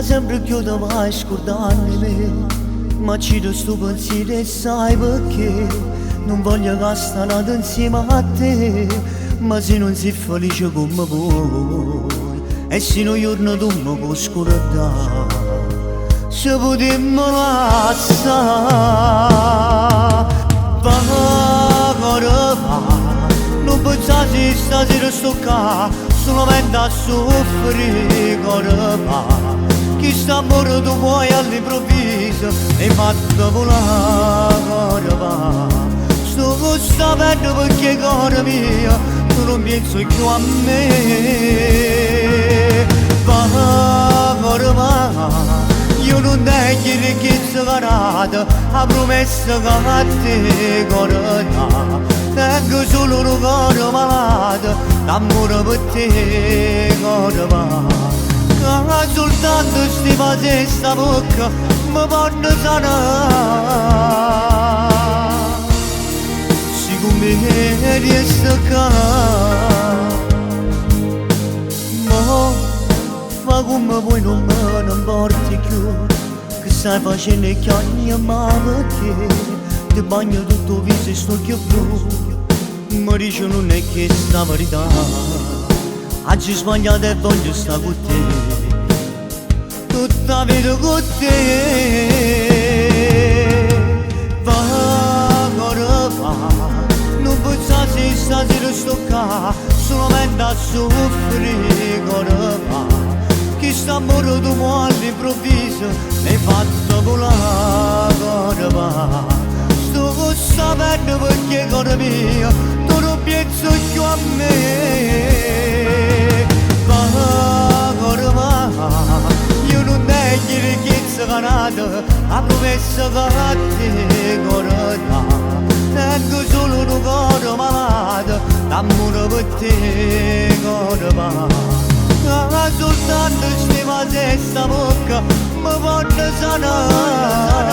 sempre più da vai scordare me, ma ci do sto pensiero e sai perché non voglio che stare insieme a te, ma se non sei felice come vuoi e se un giorno tu mi puoi scordare, se potremmo lasciare non pensassi stasera sto qua solamente a soffrire corpa, chi sta amore tu vuoi all'improvviso e fatto volare corpa, sto sapendo perché cuore mio tu non pensi più a me, va corpa. Io non tengo ricchezza carata, la promessa che a te corona, tengo solo un cuore malato, d'amore per te corona, che soltanto sti fasi e sta bocca mi fanno sanare, siccome riesco qua, ma come vuoi non me ne importi più, che stai facendo e chiama perché ti bagno tutto il viso e sto più blu, mi dice non è che sta verità, oggi sbagliato e voglio stare con te, tutta la vita con te, va corpa, non pensassi stasera sto qua, solamente a soffrire corpa, chi sta amore tu muore all'improvviso e fatto volare corpa, sto sapendo perché cuore mio tu non pensi più a me, va corpa, io non tengo ricchezza canata, la promessa che a te corona, tengo solo un cuore malato, d'amore per te corpa, soltanto stima se sta bocca mi fanno sanare.